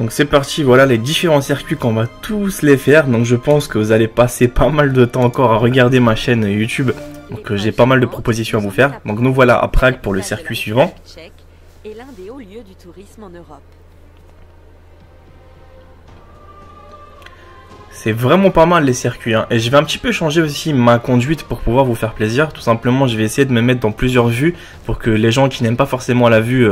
Donc c'est parti, voilà les différents circuits qu'on va tous les faire. Donc je pense que vous allez passer pas mal de temps encore à regarder ma chaîne YouTube. Donc j'ai pas mal de propositions à vous faire. Donc nous voilà à Prague pour le circuit suivant. Et l'un des hauts lieux du tourisme en Europe. C'est vraiment pas mal les circuits, hein. Et je vais un petit peu changer aussi ma conduite pour pouvoir vous faire plaisir. Tout simplement, je vais essayer de me mettre dans plusieurs vues pour que les gens qui n'aiment pas forcément la vue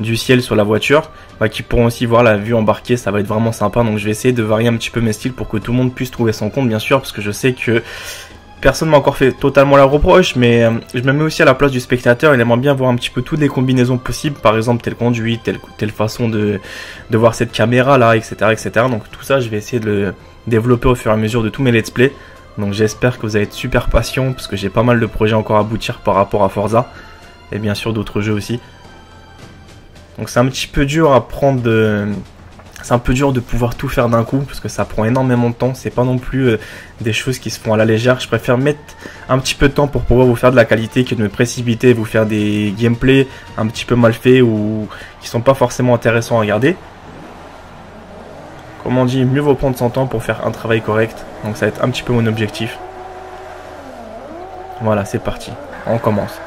du ciel sur la voiture, qui pourront aussi voir la vue embarquée. Ça va être vraiment sympa. Donc je vais essayer de varier un petit peu mes styles pour que tout le monde puisse trouver son compte, bien sûr, parce que je sais que personne m'a encore fait totalement la reproche, mais je me mets aussi à la place du spectateur. Il aimerait bien voir un petit peu toutes les combinaisons possibles, par exemple telle conduite, telle façon de voir cette caméra là, etc., etc. Donc tout ça, je vais essayer de le développer au fur et à mesure de tous mes let's play. Donc j'espère que vous allez être super patient, parce que j'ai pas mal de projets encore à aboutir par rapport à Forza, et bien sûr d'autres jeux aussi. Donc c'est un petit peu dur à prendre c'est un peu dur de pouvoir tout faire d'un coup, parce que ça prend énormément de temps. C'est pas non plus des choses qui se font à la légère. Je préfère mettre un petit peu de temps pour pouvoir vous faire de la qualité que de me précipiter et vous faire des gameplays un petit peu mal faits ou qui sont pas forcément intéressants à regarder. Comme on dit, mieux vaut prendre son temps pour faire un travail correct. Donc ça va être un petit peu mon objectif. Voilà, c'est parti. On commence.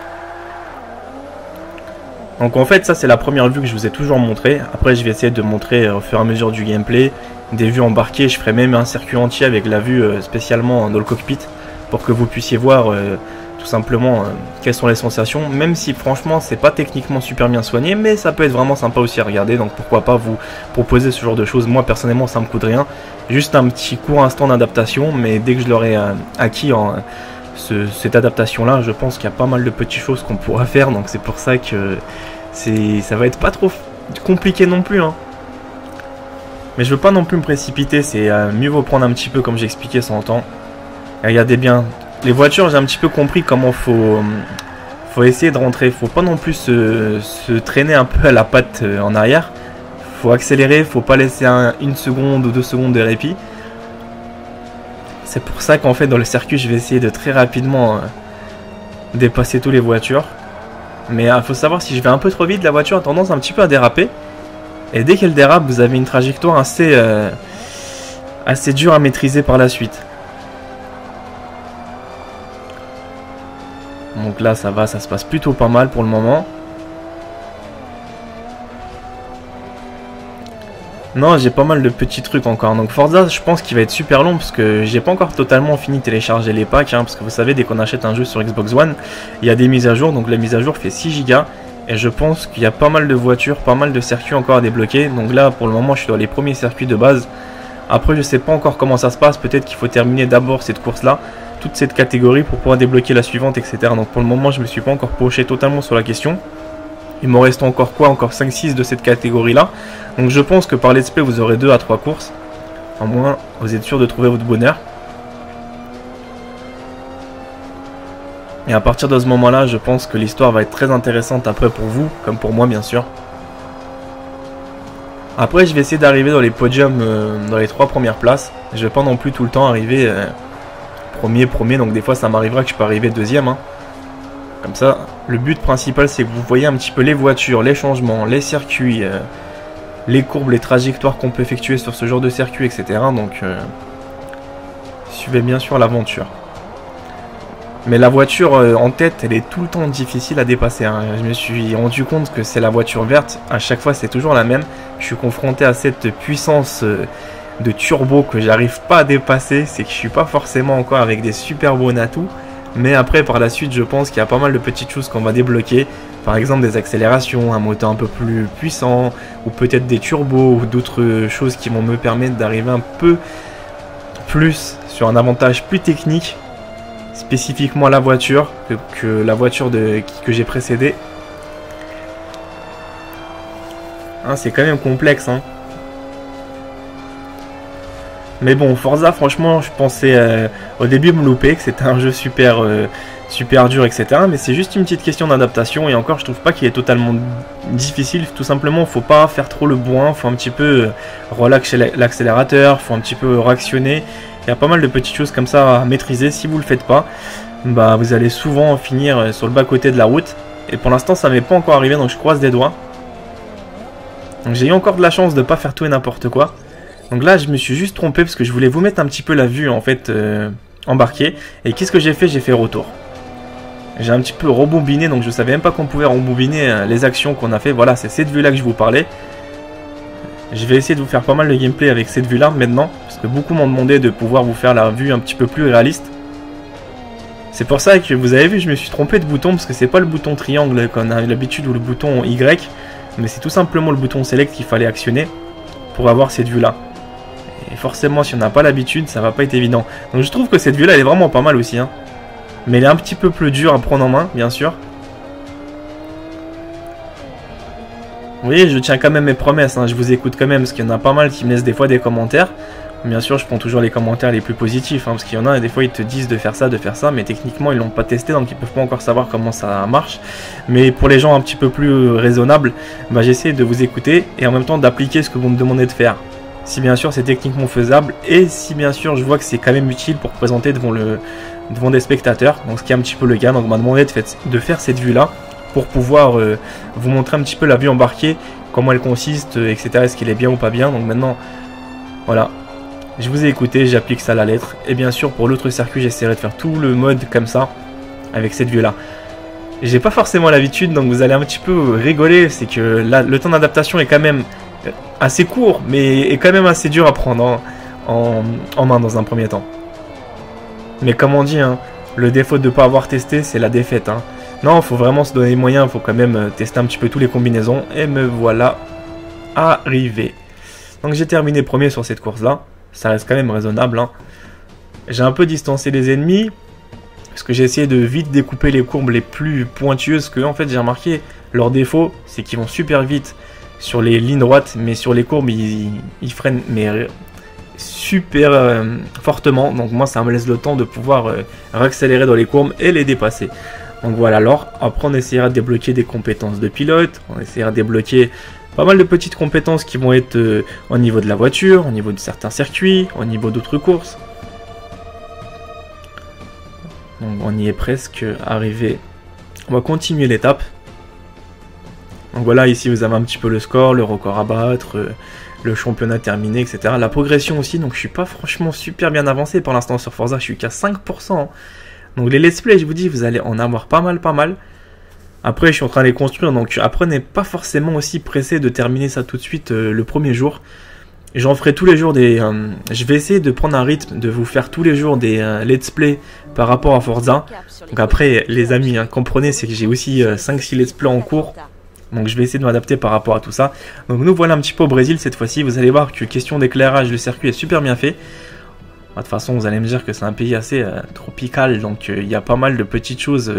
Donc en fait, ça c'est la première vue que je vous ai toujours montré. Après, je vais essayer de montrer au fur et à mesure du gameplay des vues embarquées. Je ferai même un circuit entier avec la vue spécialement dans le cockpit pour que vous puissiez voir tout simplement quelles sont les sensations. Même si franchement, c'est pas techniquement super bien soigné, mais ça peut être vraiment sympa aussi à regarder. Donc pourquoi pas vous proposer ce genre de choses. Moi personnellement, ça me coûte rien. Juste un petit court instant d'adaptation, mais dès que je l'aurai acquis cette adaptation là, je pense qu'il y a pas mal de petites choses qu'on pourra faire, donc c'est pour ça que ça va être pas trop compliqué non plus, hein. Mais je veux pas non plus me précipiter, c'est mieux vaut prendre un petit peu comme j'ai expliqué son temps. Et regardez bien, les voitures, j'ai un petit peu compris comment faut essayer de rentrer. Faut pas non plus se traîner un peu à la patte en arrière. Faut accélérer, faut pas laisser une seconde ou 2 secondes de répit. C'est pour ça qu'en fait dans le circuit je vais essayer de très rapidement dépasser toutes les voitures. Mais il faut savoir, si je vais un peu trop vite, la voiture a tendance un petit peu à déraper. Et dès qu'elle dérape, vous avez une trajectoire assez dure à maîtriser par la suite. Donc là ça va, ça se passe plutôt pas mal pour le moment. Non, j'ai pas mal de petits trucs encore. Donc Forza, je pense qu'il va être super long parce que j'ai pas encore totalement fini de télécharger les packs, hein, parce que vous savez, dès qu'on achète un jeu sur Xbox One, il y a des mises à jour. Donc la mise à jour fait 6 Go et je pense qu'il y a pas mal de voitures, pas mal de circuits encore à débloquer. Donc là, pour le moment, je suis dans les premiers circuits de base. Après, je sais pas encore comment ça se passe. Peut-être qu'il faut terminer d'abord cette course-là, toute cette catégorie pour pouvoir débloquer la suivante, etc. Donc pour le moment, je me suis pas encore penché totalement sur la question. Il m'en reste encore quoi? Encore 5-6 de cette catégorie là. Donc je pense que par let's play vous aurez 2 à 3 courses. Au moins vous êtes sûr de trouver votre bonheur. Et à partir de ce moment là, je pense que l'histoire va être très intéressante après pour vous, comme pour moi bien sûr. Après je vais essayer d'arriver dans les podiums, dans les 3 premières places. Je vais pas non plus tout le temps arriver premier, donc des fois ça m'arrivera que je peux arriver deuxième, hein. Comme ça, le but principal c'est que vous voyez un petit peu les voitures, les changements, les circuits, les courbes, les trajectoires qu'on peut effectuer sur ce genre de circuit, etc. Donc, suivez bien sûr l'aventure. Mais la voiture en tête, elle est tout le temps difficile à dépasser, hein. Je me suis rendu compte que c'est la voiture verte, à chaque fois c'est toujours la même. Je suis confronté à cette puissance de turbo que j'arrive pas à dépasser. C'est que je suis pas forcément encore avec des super bons atouts. Mais après, par la suite, je pense qu'il y a pas mal de petites choses qu'on va débloquer. Par exemple, des accélérations, un moteur un peu plus puissant, ou peut-être des turbos, ou d'autres choses qui vont me permettre d'arriver un peu plus sur un avantage plus technique, spécifiquement à la voiture, que la voiture que j'ai précédée. Hein, c'est quand même complexe, hein. Mais bon, Forza, franchement, je pensais au début me louper, que c'était un jeu super dur, etc. Mais c'est juste une petite question d'adaptation. Et encore, je trouve pas qu'il est totalement difficile. Tout simplement, faut pas faire trop le bourrin. Faut un petit peu relâcher l'accélérateur. Faut un petit peu réactionner. Il y a pas mal de petites choses comme ça à maîtriser. Si vous le faites pas, bah, vous allez souvent finir sur le bas-côté de la route. Et pour l'instant, ça m'est pas encore arrivé, donc je croise des doigts. Donc j'ai eu encore de la chance de pas faire tout et n'importe quoi. Donc là je me suis juste trompé parce que je voulais vous mettre un petit peu la vue en fait embarquée. Et qu'est-ce que j'ai fait? J'ai fait retour. J'ai un petit peu rembobiné, donc je savais même pas qu'on pouvait rembobiner les actions qu'on a fait. Voilà, c'est cette vue là que je vous parlais. Je vais essayer de vous faire pas mal de gameplay avec cette vue là maintenant, parce que beaucoup m'ont demandé de pouvoir vous faire la vue un petit peu plus réaliste. C'est pour ça que vous avez vu, je me suis trompé de bouton, parce que c'est pas le bouton triangle qu'on a l'habitude ou le bouton Y, mais c'est tout simplement le bouton select qu'il fallait actionner pour avoir cette vue là. Et forcément si on n'a pas l'habitude, ça va pas être évident. Donc je trouve que cette vue là elle est vraiment pas mal aussi, hein. Mais elle est un petit peu plus dure à prendre en main, bien sûr. Vous voyez, je tiens quand même mes promesses, hein. Je vous écoute quand même, parce qu'il y en a pas mal qui me laissent des fois des commentaires. Bien sûr, je prends toujours les commentaires les plus positifs, hein, parce qu'il y en a, des fois ils te disent de faire ça, mais techniquement ils l'ont pas testé, donc ils peuvent pas encore savoir comment ça marche. Mais pour les gens un petit peu plus raisonnables, bah, j'essaie de vous écouter, et en même temps d'appliquer ce que vous me demandez de faire. Si bien sûr c'est techniquement faisable, et si bien sûr je vois que c'est quand même utile pour présenter devant des spectateurs, donc ce qui est un petit peu le cas. Donc on m'a demandé de faire cette vue là, pour pouvoir vous montrer un petit peu la vue embarquée, comment elle consiste, etc. Est-ce qu'elle est bien ou pas bien. Donc maintenant, voilà, je vous ai écouté, j'applique ça à la lettre. Et bien sûr, pour l'autre circuit, j'essaierai de faire tout le mode comme ça, avec cette vue-là. J'ai pas forcément l'habitude, donc vous allez un petit peu rigoler. C'est que là, le temps d'adaptation est quand même assez court, mais est quand même assez dur à prendre en main dans un premier temps. Mais comme on dit, hein, le défaut de ne pas avoir testé, c'est la défaite, hein. Non, il faut vraiment se donner les moyens, il faut quand même tester un petit peu toutes les combinaisons. Et me voilà arrivé. Donc j'ai terminé premier sur cette course-là. Ça reste quand même raisonnable, hein. J'ai un peu distancé les ennemis, parce que j'ai essayé de vite découper les courbes les plus pointueuses. Que en fait j'ai remarqué, leur défaut, c'est qu'ils vont super vite sur les lignes droites, mais sur les courbes, ils freinent mais super fortement. Donc moi ça me laisse le temps de pouvoir réaccélérer dans les courbes et les dépasser. Donc voilà, alors après on essaiera de débloquer des compétences de pilote, on essaiera de débloquer pas mal de petites compétences qui vont être au niveau de la voiture, au niveau de certains circuits, au niveau d'autres courses. Donc on y est presque arrivé. On va continuer l'étape. Donc voilà, ici vous avez un petit peu le score, le record à battre, le championnat terminé, etc. La progression aussi, donc je suis pas franchement super bien avancé pour l'instant sur Forza, je suis qu'à 5%. Donc les let's play, je vous dis, vous allez en avoir pas mal. Après, je suis en train de les construire, donc après, n'est pas forcément aussi pressé de terminer ça tout de suite le premier jour. J'en ferai tous les jours des... je vais essayer de prendre un rythme, de vous faire tous les jours des let's play par rapport à Forza. Donc après, les amis, hein, comprenez, c'est que j'ai aussi 5-6 let's play en cours. Donc je vais essayer de m'adapter par rapport à tout ça. Donc nous voilà un petit peu au Brésil cette fois-ci. Vous allez voir que question d'éclairage, le circuit est super bien fait. De toute façon, vous allez me dire que c'est un pays assez tropical, donc il y a pas mal de petites choses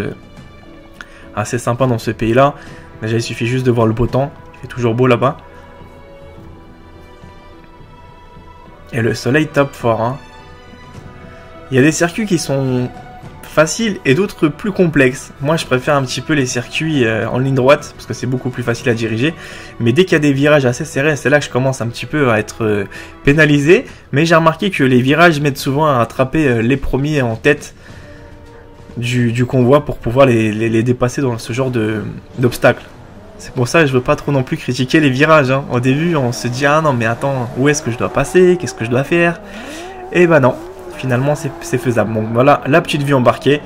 assez sympas dans ce pays-là. Déjà, il suffit juste de voir le beau temps, il fait toujours beau là-bas. Et le soleil tape fort, hein. Il y a des circuits qui sont faciles et d'autres plus complexes. Moi, je préfère un petit peu les circuits en ligne droite, parce que c'est beaucoup plus facile à diriger. Mais dès qu'il y a des virages assez serrés, c'est là que je commence un petit peu à être pénalisé. Mais j'ai remarqué que les virages m'aident souvent à attraper les premiers en tête du convoi pour pouvoir les dépasser dans ce genre d'obstacles. C'est pour ça que je veux pas trop non plus critiquer les virages, hein. Au début, on se dit « Ah non, mais attends, où est-ce que je dois passer? Qu'est-ce que je dois faire ?» Et bah non. Finalement c'est faisable. Donc voilà la petite vue embarquée.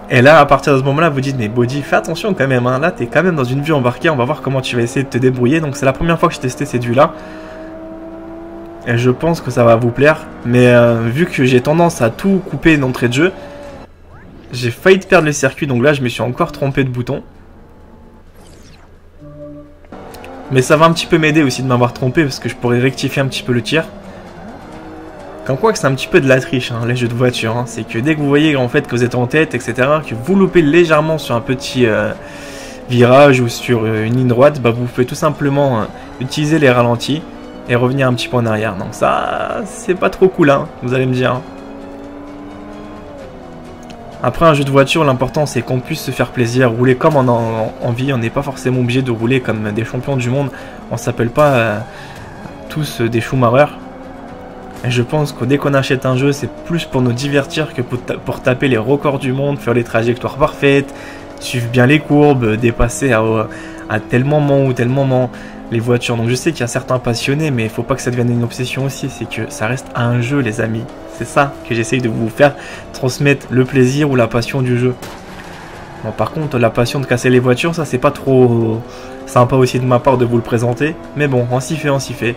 Et là à partir de ce moment là vous dites mais Body fais attention quand même, hein. Là t'es quand même dans une vue embarquée. On va voir comment tu vas essayer de te débrouiller. Donc c'est la première fois que je testais cette vue là. Et je pense que ça va vous plaire. Mais vu que j'ai tendance à tout couper d'entrée de jeu, j'ai failli perdre le circuit. Donc là je me suis encore trompé de bouton. Mais ça va un petit peu m'aider aussi de m'avoir trompé, parce que je pourrais rectifier un petit peu le tir. Comme quoi que c'est un petit peu de la triche, hein, les jeux de voiture, hein. C'est que dès que vous voyez en fait que vous êtes en tête, etc., que vous loupez légèrement sur un petit virage ou sur une ligne droite, bah, vous pouvez tout simplement utiliser les ralentis et revenir un petit peu en arrière. Donc ça, c'est pas trop cool, hein, vous allez me dire, hein. Après un jeu de voiture, l'important c'est qu'on puisse se faire plaisir, rouler comme on a envie. On n'est pas forcément obligé de rouler comme des champions du monde. On s'appelle pas tous des Schumacher. Et je pense que dès qu'on achète un jeu, c'est plus pour nous divertir que pour taper les records du monde, faire les trajectoires parfaites, suivre bien les courbes, dépasser à tel moment ou tel moment les voitures. Donc je sais qu'il y a certains passionnés, mais il faut pas que ça devienne une obsession aussi, c'est que ça reste un jeu les amis. C'est ça que j'essaye de vous faire transmettre, le plaisir ou la passion du jeu. Bon, par contre la passion de casser les voitures, ça c'est pas trop sympa aussi de ma part de vous le présenter, mais bon, on s'y fait, on s'y fait.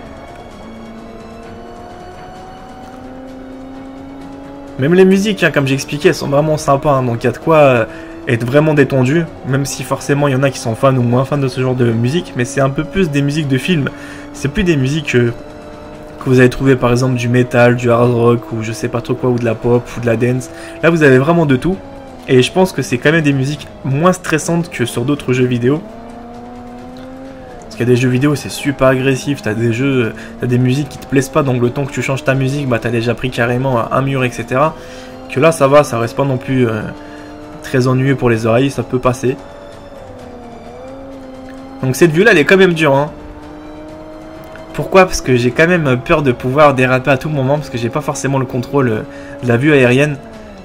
Même les musiques, hein, comme j'expliquais, elles sont vraiment sympas, hein, donc il y a de quoi être vraiment détendu, même si forcément il y en a qui sont fans ou moins fans de ce genre de musique, mais c'est un peu plus des musiques de film, c'est plus des musiques que vous allez trouver par exemple du metal, du hard rock, ou je sais pas trop quoi, ou de la pop, ou de la dance. Là vous avez vraiment de tout, et je pense que c'est quand même des musiques moins stressantes que sur d'autres jeux vidéo. Parce qu'il y a des jeux vidéo c'est super agressif, t'as des musiques qui te plaisent pas, donc le temps que tu changes ta musique, bah t'as déjà pris carrément un mur, etc. Que là ça va, ça reste pas non plus très ennuyeux pour les oreilles, ça peut passer. Donc cette vue là elle est quand même dure, hein. Pourquoi? Parce que j'ai quand même peur de pouvoir déraper à tout moment, parce que j'ai pas forcément le contrôle de la vue aérienne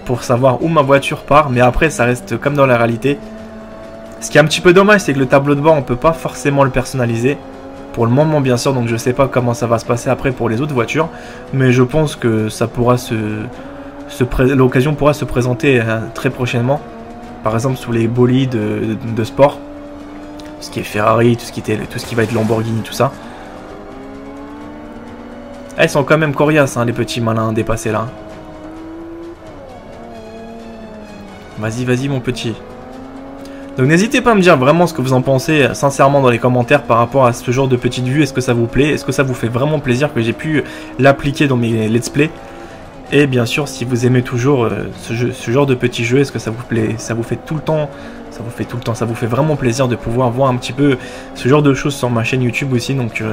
pour savoir où ma voiture part, mais après ça reste comme dans la réalité. Ce qui est un petit peu dommage, c'est que le tableau de bord on peut pas forcément le personnaliser pour le moment bien sûr, donc je sais pas comment ça va se passer après pour les autres voitures, mais je pense que ça pourra l'occasion pourra se présenter très prochainement, par exemple sous les bolides de sport, ce qui est Ferrari, tout ce qui va être Lamborghini, tout ça. Ah, ils sont quand même coriaces, hein, les petits malins dépassés là. Vas-y, vas-y mon petit. Donc n'hésitez pas à me dire vraiment ce que vous en pensez sincèrement dans les commentaires par rapport à ce genre de petite vue. Est-ce que ça vous plaît? Est-ce que ça vous fait vraiment plaisir que j'ai pu l'appliquer dans mes let's play? Et bien sûr, si vous aimez toujours ce genre de petits jeux, est-ce que ça vous plaît? Ça vous fait tout le temps? Ça vous fait vraiment plaisir de pouvoir voir un petit peu ce genre de choses sur ma chaîne YouTube aussi. Donc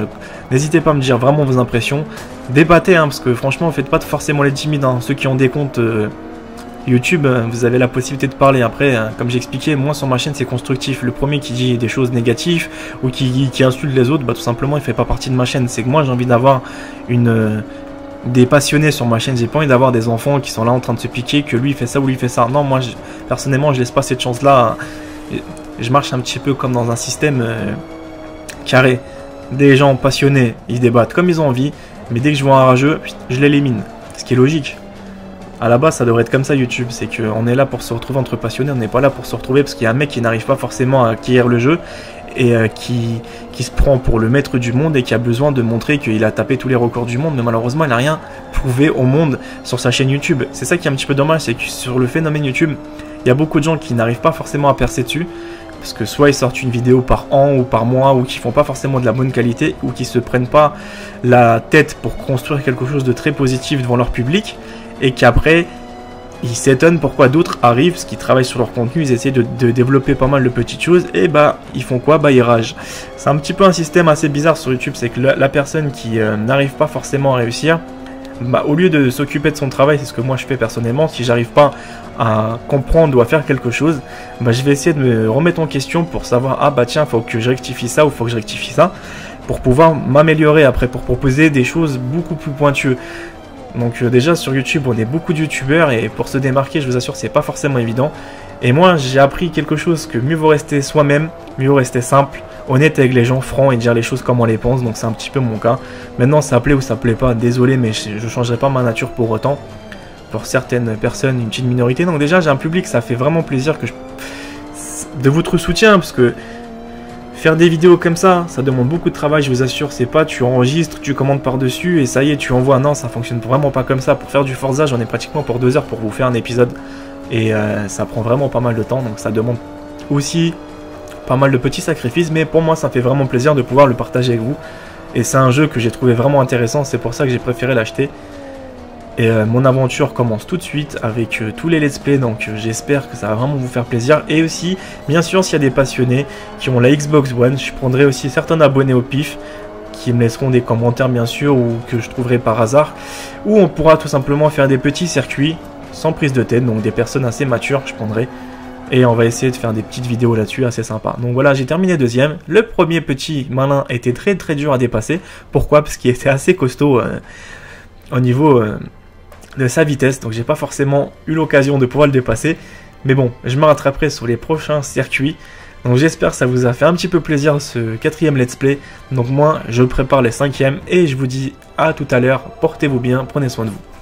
n'hésitez pas à me dire vraiment vos impressions. Débattez, hein, parce que franchement, faites pas forcément les timides, hein. Ceux qui ont des comptes YouTube, vous avez la possibilité de parler. Après, comme j'ai expliqué, moi sur ma chaîne c'est constructif. Le premier qui dit des choses négatives ou qui insulte les autres, bah tout simplement il fait pas partie de ma chaîne. C'est que moi j'ai envie d'avoir des passionnés sur ma chaîne. J'ai pas envie d'avoir des enfants qui sont là en train de se piquer, que lui il fait ça ou lui il fait ça. Non, moi personnellement je laisse pas cette chance là. Je marche un petit peu comme dans un système carré. Des gens passionnés, ils débattent comme ils ont envie, mais dès que je vois un rageux, je l'élimine. Ce qui est logique. À la base ça devrait être comme ça YouTube, c'est qu'on est là pour se retrouver entre passionnés, on n'est pas là pour se retrouver parce qu'il y a un mec qui n'arrive pas forcément à acquérir le jeu et qui se prend pour le maître du monde et qui a besoin de montrer qu'il a tapé tous les records du monde, mais malheureusement il n'a rien prouvé au monde sur sa chaîne YouTube. C'est ça qui est un petit peu dommage, c'est que sur le phénomène YouTube, il y a beaucoup de gens qui n'arrivent pas forcément à percer dessus, parce que soit ils sortent une vidéo par an ou par mois, ou qui font pas forcément de la bonne qualité, ou qui se prennent pas la tête pour construire quelque chose de très positif devant leur public, et qu'après ils s'étonnent pourquoi d'autres arrivent, parce qu'ils travaillent sur leur contenu, ils essaient de développer pas mal de petites choses, et bah ils font quoi? Bah ils ragent. C'est un petit peu un système assez bizarre sur YouTube, c'est que la personne qui n'arrive pas forcément à réussir, bah au lieu de s'occuper de son travail, c'est ce que moi je fais personnellement, si j'arrive pas à comprendre ou à faire quelque chose, bah je vais essayer de me remettre en question pour savoir, ah bah tiens, faut que je rectifie ça ou faut que je rectifie ça, pour pouvoir m'améliorer après, pour proposer des choses beaucoup plus pointueuses. Donc déjà sur YouTube on est beaucoup de youtubeurs et pour se démarquer je vous assure c'est pas forcément évident. Et moi j'ai appris quelque chose, que mieux vaut rester soi-même, mieux vaut rester simple, honnête avec les gens, franc et dire les choses comme on les pense. Donc c'est un petit peu mon cas. Maintenant ça plaît ou ça plaît pas, désolé mais je changerai pas ma nature pour autant. Pour certaines personnes, une petite minorité. Donc déjà j'ai un public, ça fait vraiment plaisir de votre soutien, parce que faire des vidéos comme ça demande beaucoup de travail, je vous assure. C'est pas tu enregistres, tu commandes par-dessus et ça y est, tu envoies. Non, ça fonctionne vraiment pas comme ça. Pour faire du Forza, j'en ai pratiquement pour 2 heures pour vous faire un épisode. Et ça prend vraiment pas mal de temps, donc ça demande aussi pas mal de petits sacrifices. Mais pour moi, ça fait vraiment plaisir de pouvoir le partager avec vous. Et c'est un jeu que j'ai trouvé vraiment intéressant, c'est pour ça que j'ai préféré l'acheter. Et mon aventure commence tout de suite avec tous les let's play, donc j'espère que ça va vraiment vous faire plaisir. Et aussi, bien sûr, s'il y a des passionnés qui ont la Xbox One, je prendrai aussi certains abonnés au pif, qui me laisseront des commentaires bien sûr, ou que je trouverai par hasard, où on pourra tout simplement faire des petits circuits, sans prise de tête, donc des personnes assez matures, je prendrai. Et on va essayer de faire des petites vidéos là-dessus, assez sympa. Donc voilà, j'ai terminé deuxième. Le premier petit malin était très très dur à dépasser. Pourquoi? Parce qu'il était assez costaud au niveau de sa vitesse, donc j'ai pas forcément eu l'occasion de pouvoir le dépasser, mais bon, je me rattraperai sur les prochains circuits Donc j'espère que ça vous a fait un petit peu plaisir ce 4e let's play. Donc moi je prépare les 5e et je vous dis à tout à l'heure, portez-vous bien, prenez soin de vous.